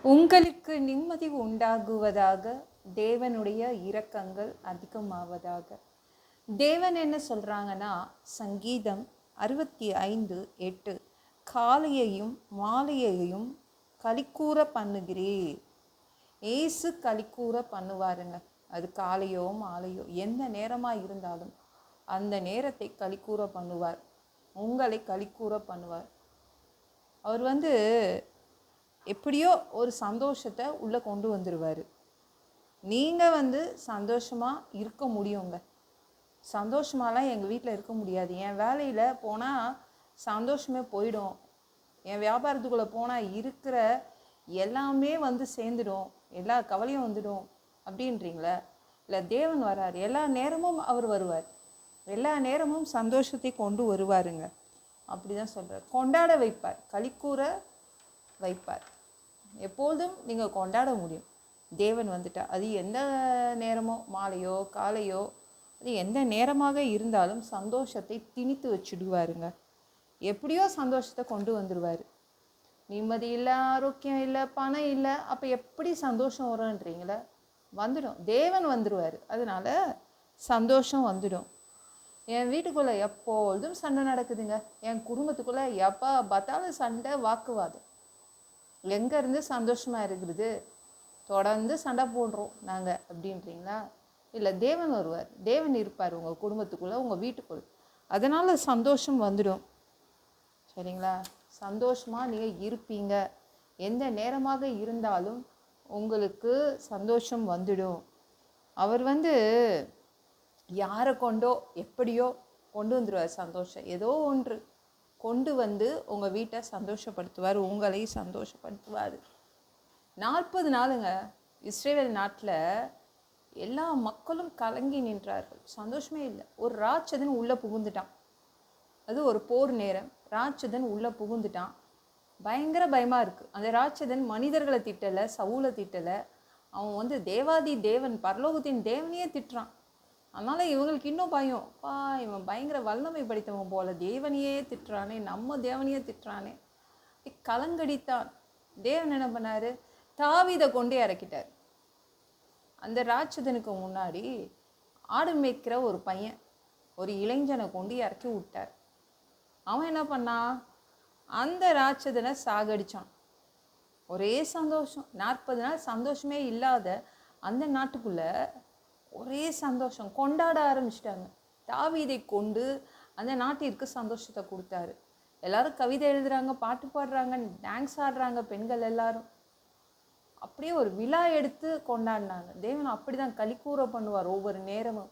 உங்களுக்கு நிம்மதி உண்டாகுவதாக, தேவனுடைய இரக்கங்கள் அதிகமாவதாக. தேவன் என்ன சொல்கிறாங்கன்னா, சங்கீதம் 65:8, காலையையும் மாலையையும் களிக்கூற பண்ணுகிறீர். ஏசு களிக்கூற பண்ணுவாருங்க. அது காலையோ மாலையோ எந்த நேரமாக இருந்தாலும் அந்த நேரத்தை களிக்கூற பண்ணுவார். உங்களை களிக்கூற பண்ணுவார். அவர் எப்படியோ ஒரு சந்தோஷத்தை உள்ளே கொண்டு வந்துடுவார். நீங்கள் சந்தோஷமாக இருக்க முடியுங்க. சந்தோஷமாலாம் எங்கள் வீட்டில் இருக்க முடியாது. என் வேலையில் போனால் சந்தோஷமே போயிடும். என் வியாபாரத்துக்குள்ளே போனால் இருக்கிற எல்லாமே சேர்ந்துடும், எல்லா கவலையும் வந்துடும் அப்படின்றீங்களா? இல்லை, தேவன் வரார். எல்லா நேரமும் அவர் வருவார். எல்லா நேரமும் சந்தோஷத்தை கொண்டு வருவாருங்க. அப்படி தான் சொல்கிறார். கொண்டாட வைப்பார், களிக்கூற வைப்பார். எப்பொழுதும் நீங்கள் கொண்டாட முடியும். தேவன் வந்துட்டா அது எந்த நேரமோ, மாலையோ காலையோ, அது எந்த நேரமாக இருந்தாலும் சந்தோஷத்தை திணித்து வச்சுடுவாருங்க. எப்படியோ சந்தோஷத்தை கொண்டு வந்துடுவார். நிம்மதி இல்லை, ஆரோக்கியம் இல்லை, பணம் இல்லை, அப்போ எப்படி சந்தோஷம் வரும்ன்றீங்களா? வந்துடும். தேவன் வந்துடுவார். அதனால சந்தோஷம் வந்துடும். என் வீட்டுக்குள்ளே எப்பொழுதும் சண்டை நடக்குதுங்க. என் குடும்பத்துக்குள்ளே எப்போ பார்த்தாலும் சண்டை, வாக்குவாதம். எங்கேருந்து சந்தோஷமாக இருக்கிறது? தொடர்ந்து சண்டை போடுறோம் நாங்கள் அப்படின்றீங்களா? இல்லை, தேவன் வருவார். தேவன் இருப்பார் உங்கள் குடும்பத்துக்குள்ளே, உங்கள் வீட்டுக்குள்ளே. அதனால் சந்தோஷம் வந்துடும். சரிங்களா? சந்தோஷமாக நீங்கள் இருப்பீங்க. எந்த நேரமாக இருந்தாலும் உங்களுக்கு சந்தோஷம் வந்துடும். அவர் யாரை கொண்டோ எப்படியோ கொண்டு வந்துடுவார் சந்தோஷம். ஏதோ ஒன்று கொண்டு உங்கள் வீட்டை சந்தோஷப்படுத்துவார், உங்களை சந்தோஷப்படுத்துவார். 40 நாளுங்க இஸ்ரேல் நாட்டில் எல்லா மக்களும் கலங்கி நின்றார்கள். சந்தோஷமே இல்லை. ஒரு ராட்சதன் உள்ளே புகுந்துட்டான். அது ஒரு போர் நேரம். ராட்சதன் உள்ளே புகுந்துட்டான். பயங்கர பயமாக இருக்குது. அந்த ராட்சதன் மனிதர்களை திட்டலை, சவுலை திட்டலை. அவன் தேவாதி தேவன், பரலோகத்தின் தேவனையே திட்டுறான். அதனால் இவங்களுக்கு இன்னும் பயம். இவன் பயங்கர வல்லமை படித்தவன் போல, தேவனையே திட்டுறானே, நம்ம தேவனையே திட்டுறானே. கலங்கடித்தான். தேவன் என்ன பண்ணார்? தாவீதை கொண்டு இறக்கிட்டார். அந்த ராட்சதனுக்கு முன்னாடி ஆடு மேய்க்கிற ஒரு பையன், ஒரு இளைஞனை கொண்டு இறக்கி விட்டார். அவன் என்ன பண்ணான்? அந்த ராட்சதனை சாகடிச்சான். ஒரே சந்தோஷம். 40 நாள் சந்தோஷமே இல்லாத அந்த நாட்டுக்குள்ள ஒரே சந்தோஷம். கொண்டாட ஆரம்பிச்சிட்டாங்க. தாவீதை கொண்டு அந்த நாட்டிற்கு சந்தோஷத்தை கொடுத்தாரு. எல்லாரும் கவிதை எழுதுறாங்க, பாட்டு பாடுறாங்க, டான்ஸ் ஆடுறாங்க. பெண்கள் எல்லாரும் அப்படியே ஒரு விழா எடுத்து கொண்டாடினாங்க. தேவன் அப்படிதான் களிக்கூற பண்ணுவார். ஒவ்வொரு நேரமும்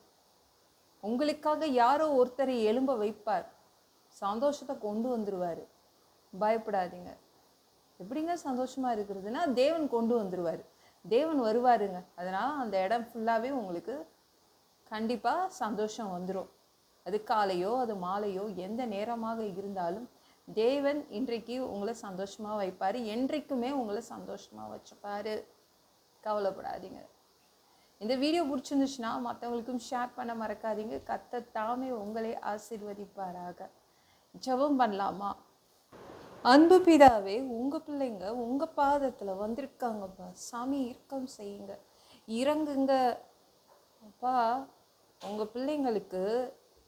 உங்களுக்காக யாரோ ஒருத்தரை எழும்ப வைப்பார். சந்தோஷத்தை கொண்டு வந்துடுவார். பயப்படாதீங்க. எப்படிங்க சந்தோஷமாக இருக்கிறதுனா, தேவன் கொண்டு வந்துடுவார். தேவன் வருவாருங்க. அதனால் அந்த இடம் ஃபுல்லாகவே உங்களுக்கு கண்டிப்பாக சந்தோஷம் வந்துடும். அது காலையோ அது மாலையோ எந்த நேரமாக இருந்தாலும் தேவன் இன்றைக்கு உங்களை சந்தோஷமாக வைப்பார். என்றைக்குமே உங்களை சந்தோஷமாக வச்சுப்பார். கவலைப்படாதீங்க. இந்த வீடியோ பிடிச்சிருந்துச்சுன்னா மற்றவங்களுக்கும் ஷேர் பண்ண மறக்காதீங்க. கர்த்தர் தாமே உங்களை ஆசீர்வதிப்பாராக. ஜெபம் பண்ணலாமா? அன்பு பிதாவே, உங்கள் பிள்ளைங்க உங்கள் பாதத்தில் வந்திருக்காங்கப்பா. சாமி, இரக்கம் செய்யுங்க, இறங்குங்க அப்பா. உங்கள் பிள்ளைங்களுக்கு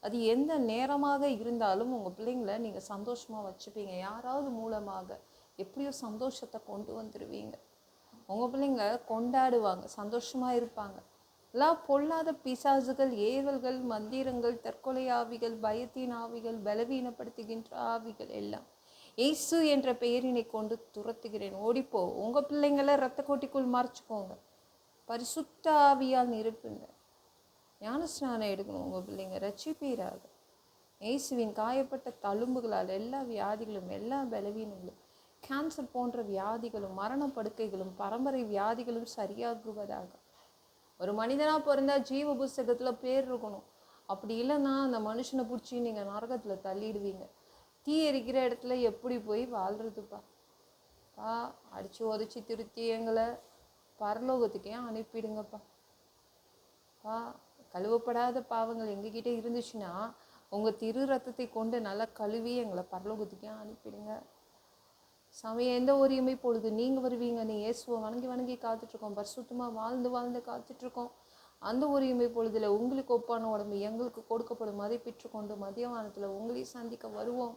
அது எந்த நேரமாக இருந்தாலும் உங்கள் பிள்ளைங்களை நீங்கள் சந்தோஷமாக வச்சுப்பீங்க. யாராவது மூலமாக எப்படியோ சந்தோஷத்தை கொண்டு வந்துடுவீங்க. உங்கள் பிள்ளைங்க கொண்டாடுவாங்க, சந்தோஷமாக இருப்பாங்க. எல்லாம் பொல்லாத பிசாசுகள், ஏவல்கள், மந்திரங்கள், தற்கொலை ஆவிகள், பயத்தின் ஆவிகள், பலவீனப்படுத்துகின்ற ஆவிகள் எல்லாம் இயேசு என்ற பெயரினை கொண்டு துரத்துகிறேன். ஓடிப்போ. உங்கள் பிள்ளைங்களை இரத்த கோட்டிக்குள் மறைச்சிக்கோங்க. பரிசுத்த ஆவியால் நிரப்புங்க. ஞான ஸ்நானம் எடுக்கணும். உங்கள் பிள்ளைங்க ரட்சிப்பீராக. இயேசுவின் காயப்பட்ட தழும்புகளால் எல்லா வியாதிகளும், எல்லா பலவீனங்களும், கேன்சர் போன்ற வியாதிகளும், மரண படுக்கைகளும், பரம்பரை வியாதிகளும் சரியாகுவதாக. ஒரு மனிதனாக பிறந்தா ஜீவ புஸ்தகத்தில் பேர் இருக்கணும். அப்படி இல்லைன்னா அந்த மனுஷனை பிடிச்சி நீங்கள் நரகத்தில் தள்ளிடுவீங்க. தீ எரிக்கிற இடத்துல எப்படி போய் வாழ்கிறதுப்பா? அடித்து உதச்சி திருத்தி எங்களை பரலோகத்துக்கே அனுப்பிடுங்கப்பா. கழுவப்படாத பாவங்கள் எங்ககிட்ட இருந்துச்சுன்னா உங்கள் திரு ரத்தத்தை கொண்டு நல்லா கழுவி எங்களை பரலோகத்துக்கே அனுப்பிடுங்க. சமயம் எந்த ஒரு பொழுது நீங்கள் வருவீங்க, நீ இயேசுவை வணங்கி வணங்கி காத்துட்ருக்கோம், பரிசுத்தமாக வாழ்ந்து வாழ்ந்து காத்துட்ருக்கோம். அந்த ஒரு பொழுதுல உங்களுக்கு ஒப்பான உடம்பு எங்களுக்கு கொடுக்கப்படும் அதை பெற்றுக்கொண்டு மதியவானத்தில் உங்களையும் சந்திக்க வருவோம்.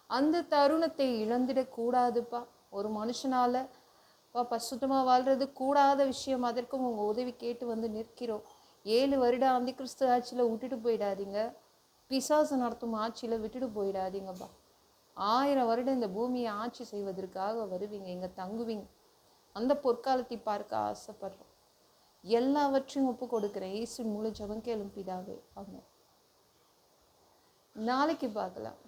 அந்த தருணத்தை இழந்துடக்கூடாதுப்பா. ஒரு மனுஷனால் பரிசுத்தமாக வாழ்கிறது கூடாத விஷயம். அதற்கும் உங்கள் உதவி கேட்டு வந்து நிற்கிறோம். 7 வருடம் அந்த கிறிஸ்து ஆட்சியில் விட்டுட்டு போயிடாதீங்க. பிசாசு நடத்தும் ஆட்சியில் விட்டுட்டு போயிடாதீங்கப்பா. 1000 வருடம் இந்த பூமியை ஆட்சி செய்வதற்காக வருவீங்க, இங்கே தங்குவீங்க. அந்த பொற்காலத்தை பார்க்க ஆசைப்படுறோம். எல்லாவற்றையும் ஒப்பு கொடுக்குறேன். இயேசு மூலம் ஜெபம் கேளும் பிதாவே. ஆமென். நாளைக்கு பார்க்கலாம்.